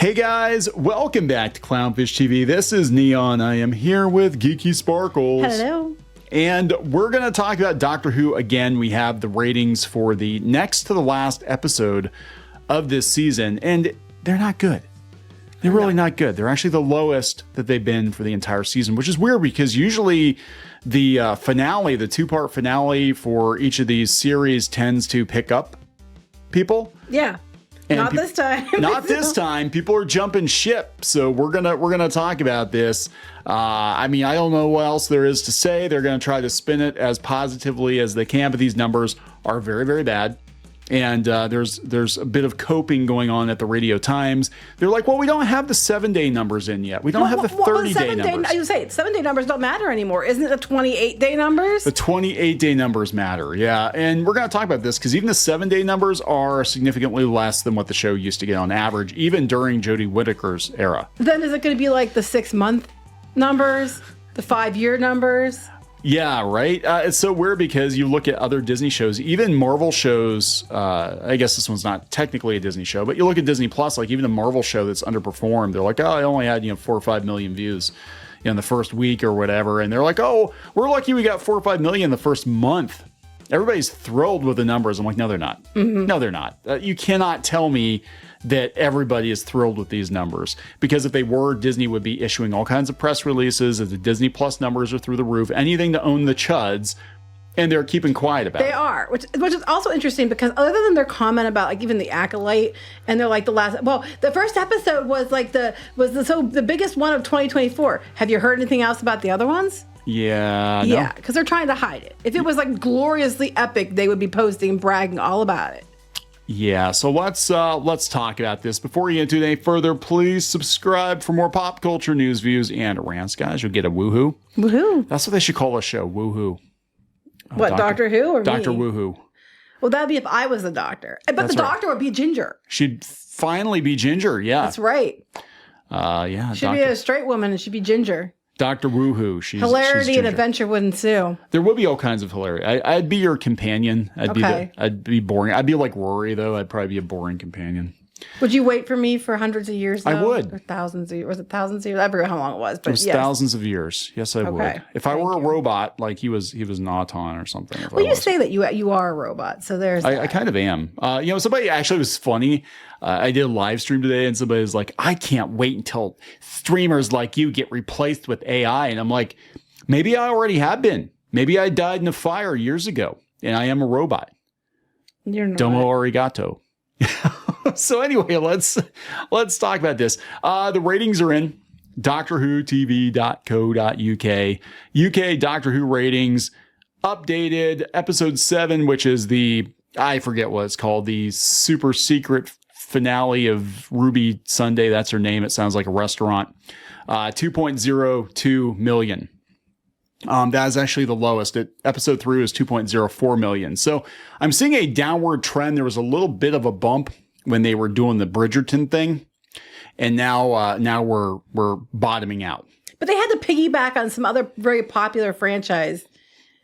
Hey guys, welcome back to Clownfish TV. This is Kneon. I am here with Geeky Sparkles. Hello. And we're going to talk about Doctor Who again. We have the ratings for the next to the last episode of this season, and they're not good. They're really not good. They're actually the lowest that they've been for the entire season, which is weird because usually the finale, the two-part finale for each of these series tends to pick up people. Yeah. And not this time. Not this time. People are jumping ship. So we're gonna talk about this. I mean, I don't know what else there is to say. They're gonna try to spin it as positively as they can, but these numbers are very, very bad. And there's a bit of coping going on at the Radio Times. They're like, well, we don't have the 7-day numbers in yet. We don't have the 30-day numbers. I would say 7-day numbers don't matter anymore. Isn't it the 28-day numbers? The 28-day numbers matter, yeah. And we're going to talk about this because even the 7-day numbers are significantly less than what the show used to get on average, even during Jodie Whittaker's era. Then is it going to be like the 6-month numbers, the 5-year numbers? Yeah, right. It's so weird because you look at other Disney shows, even Marvel shows. I guess this one's not technically a Disney show, but you look at Disney Plus, like even a Marvel show that's underperformed. They're like, oh, I only had 4 or 5 million views in the first week or whatever, and they're like, oh, we're lucky we got 4 or 5 million the first month. Everybody's thrilled with the numbers. I'm like, no, they're not. Mm-hmm. No, they're not. You cannot tell me that everybody is thrilled with these numbers, because if they were, Disney would be issuing all kinds of press releases as the Disney Plus numbers are through the roof, anything to own the chuds, and they're keeping quiet about it. They are, which is also interesting because other than their comment about like even the Acolyte, and they're like the first episode was like the biggest one of 2024. Have you heard anything else about the other ones? Yeah. Yeah, because they're trying to hide it. If it was like gloriously epic, they would be posting, bragging all about it. Yeah, so let's talk about this. Before you get into any further, please subscribe for more pop culture news, views, and rants, guys. You'll get a woohoo. Woohoo. That's what they should call a show, woohoo. What, Doctor Who or Dr. me? Woohoo. Well, that'd be if I was the doctor. But That's the right. doctor would be Ginger. She'd finally be Ginger, yeah. That's right. Yeah. She'd be a straight woman and she'd be Ginger. Dr. Woohoo. Hilarity and adventure would ensue. There would be all kinds of hilarity. I'd be your companion. I'd be boring. I'd be like Rory, though. I'd probably be a boring companion. Would you wait for me for hundreds of years, though? I would. Or thousands of years. Was it thousands of years? I forget how long it was. But it was thousands of years. Yes, I would. If I were a robot, like he was an Auton or something. Well, you say that you are a robot, so there's I kind of am. Somebody actually was funny. I did a live stream today, and somebody was like, I can't wait until streamers like you get replaced with AI. And I'm like, maybe I already have been. Maybe I died in a fire years ago, and I am a robot. You're not. Domo arigato. So anyway, let's talk about this. The ratings are in DoctorWhoTV.co.uk. UK Doctor Who ratings updated. Episode 7, which is I forget what it's called, the super secret finale of Ruby Sunday. That's her name. It sounds like a restaurant. 2.02 million. That is actually the lowest. Episode 3 was 2.04 million. So I'm seeing a downward trend. There was a little bit of a bump when they were doing the Bridgerton thing, and now we're bottoming out. But they had to piggyback on some other very popular franchise.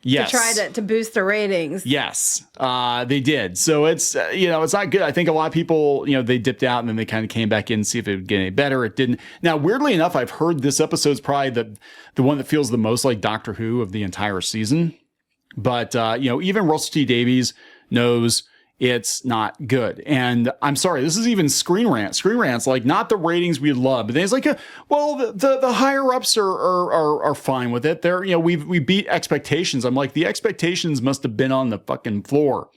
Yes. To try to boost the ratings. Yes, they did. So it's not good. I think a lot of people, they dipped out and then they kind of came back in to see if it would get any better. It didn't. Now, weirdly enough, I've heard this episode's probably the one that feels the most like Doctor Who of the entire season. But, even Russell T Davies knows it's not good. And I'm sorry, this is even Screen Rant. Screen Rant's like, not the ratings we love. But then it's like, the higher ups are fine with it. They're, we beat expectations. I'm like, the expectations must have been on the fucking floor,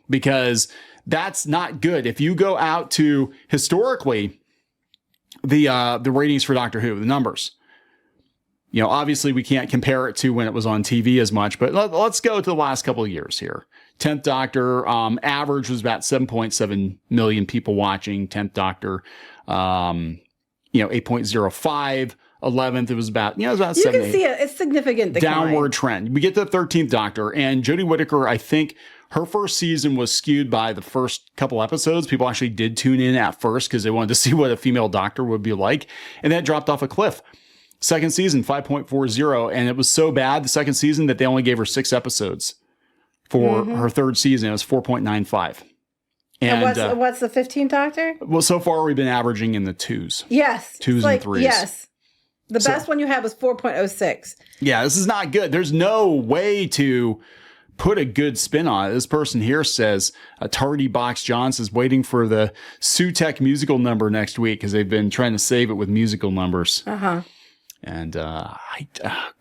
because that's not good. If you go out to historically the ratings for Doctor Who, the numbers, obviously we can't compare it to when it was on TV as much, but let's go to the last couple of years here. 10th Doctor, average was about 7.7 million people watching 10th Doctor, 8.05. 11th, it was about, it was about 7. You can see it's significant decline. Downward trend. We get to the 13th Doctor, and Jodie Whittaker, I think her first season was skewed by the first couple episodes. People actually did tune in at first because they wanted to see what a female doctor would be like, and that dropped off a cliff. Second season, 5.40, and it was so bad, the second season, that they only gave her 6 episodes for her third season. It was 4.95. And what's the 15th Doctor? Well, so far we've been averaging in the 2s. Yes. 2s and 3s. Yes. The best one you had was 4.06. Yeah, this is not good. There's no way to put a good spin on it. This person here says Tardy Box Johns is waiting for the Sutek musical number next week because they've been trying to save it with musical numbers. Uh-huh. And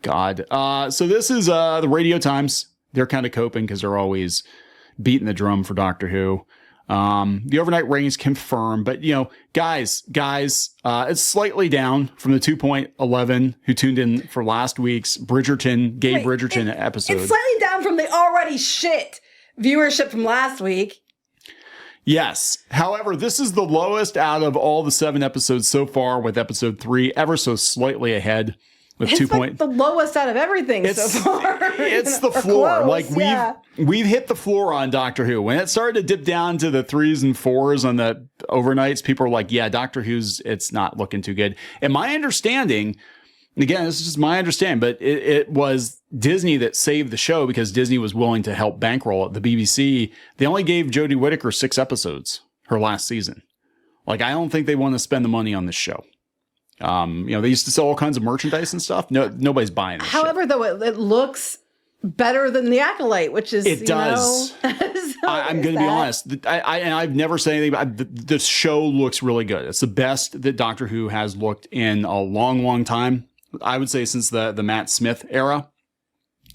God. So this is the Radio Times. They're kind of coping because they're always beating the drum for Doctor Who. The overnight ratings confirmed, but guys, it's slightly down from the 2.11 who tuned in for last week's Bridgerton episode. It's slightly down from the already shit viewership from last week. Yes. However, this is the lowest out of all the 7 episodes so far, with episode 3 ever so slightly ahead. With it's like the lowest out of everything so far. It's the floor. Close, like we've hit the floor on Doctor Who. When it started to dip down to the 3s and 4s on the overnights, people are like, yeah, Doctor Who's, it's not looking too good. And my understanding, again, this is just my understanding, but it was Disney that saved the show because Disney was willing to help bankroll it. The BBC, they only gave Jodie Whittaker 6 episodes her last season. Like, I don't think they want to spend the money on this show. They used to sell all kinds of merchandise and stuff. No, nobody's buying this However, shit. Though it looks better than the Acolyte, which is it does. So I'm going to be honest. I've never said anything about the show. Looks really good. It's the best that Doctor Who has looked in a long, long time. I would say since the Matt Smith era.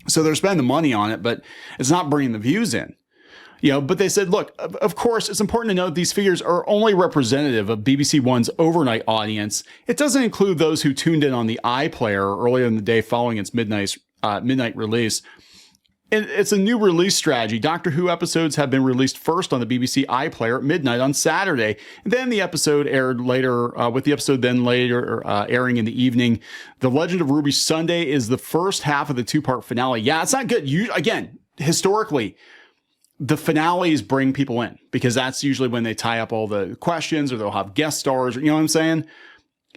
So they're spending the money on it, but it's not bringing the views in. But they said, look, of course, it's important to note these figures are only representative of BBC One's overnight audience. It doesn't include those who tuned in on the iPlayer earlier in the day following its midnight release. It's a new release strategy. Doctor Who episodes have been released first on the BBC iPlayer at midnight on Saturday. And then the episode aired later, with the episode then later airing in the evening. The Legend of Ruby Sunday is the first half of the 2-part finale. Yeah, it's not good. Again, historically, the finales bring people in because that's usually when they tie up all the questions or they'll have guest stars, you know what I'm saying?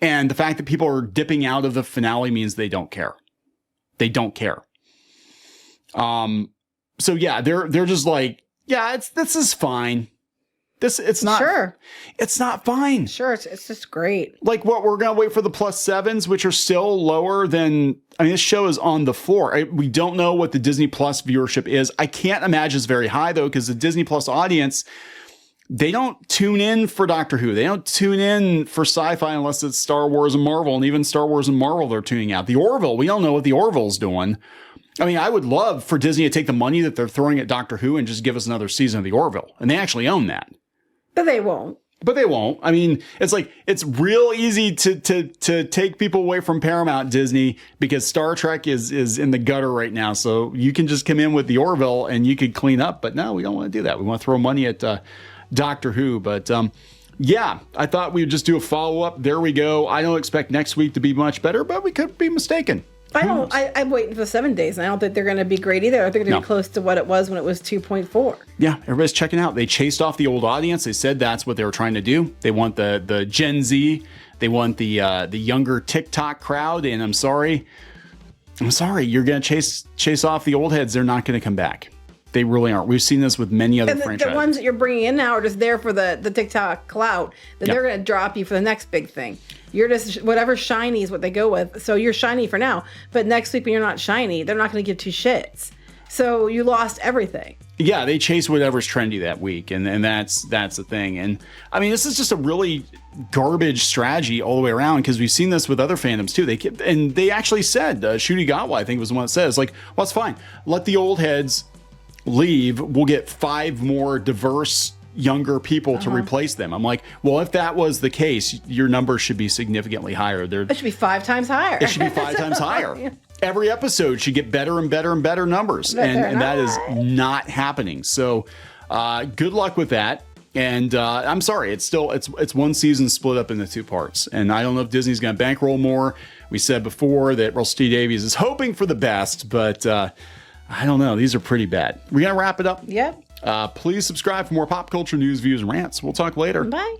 And the fact that people are dipping out of the finale means they don't care. They don't care. So yeah, they're just like, yeah, this is fine. It's not, sure. It's not fine. Sure. It's just great. Like what we're going to wait for the +7s, which are still lower than, this show is on the floor. We don't know what the Disney Plus viewership is. I can't imagine it's very high though, because the Disney Plus audience, they don't tune in for Doctor Who. They don't tune in for sci-fi unless it's Star Wars and Marvel, and even Star Wars and Marvel, they're tuning out. The Orville, we don't know what the Orville's doing. I would love for Disney to take the money that they're throwing at Doctor Who and just give us another season of the Orville. And they actually own that. But they won't. It's like, it's real easy to take people away from Paramount Disney because Star Trek is in the gutter right now. So you can just come in with the Orville and you could clean up. But no, we don't want to do that. We want to throw money at Doctor Who. But yeah, I thought we would just do a follow-up. There we go. I don't expect next week to be much better, but we could be mistaken. I'm waiting for the 7 days, and I don't think they're going to be great either. I think they're going to be close to what it was when it was 2.4. Yeah, everybody's checking out. They chased off the old audience. They said that's what they were trying to do. They want the Gen Z. They want the younger TikTok crowd. And I'm sorry, you're going to chase off the old heads. They're not going to come back. They really aren't. We've seen this with many other franchises. The ones that you're bringing in now are just there for the TikTok clout. Then they're going to drop you for the next big thing. You're just, whatever shiny is what they go with. So you're shiny for now. But next week when you're not shiny, they're not going to give 2 shits. So you lost everything. Yeah, they chase whatever's trendy that week. And that's the thing. And this is just a really garbage strategy all the way around because we've seen this with other fandoms too. They actually said, Shuti Gatwa, I think was the one that says, like, well, it's fine. Let the old heads leave. We'll get 5 more diverse younger people to replace them. I'm like, well, if that was the case, your numbers should be significantly higher. It should be 5 times higher. It should be 5 times higher. Yeah. Every episode should get better and better and better numbers. And that is not happening. So good luck with that. And I'm sorry, it's one season split up into 2 parts. And I don't know if Disney's going to bankroll more. We said before that Russell T Davies is hoping for the best, but I don't know. These are pretty bad. We're going to wrap it up. Yep. Please subscribe for more pop culture news, views, and rants. We'll talk later. Bye.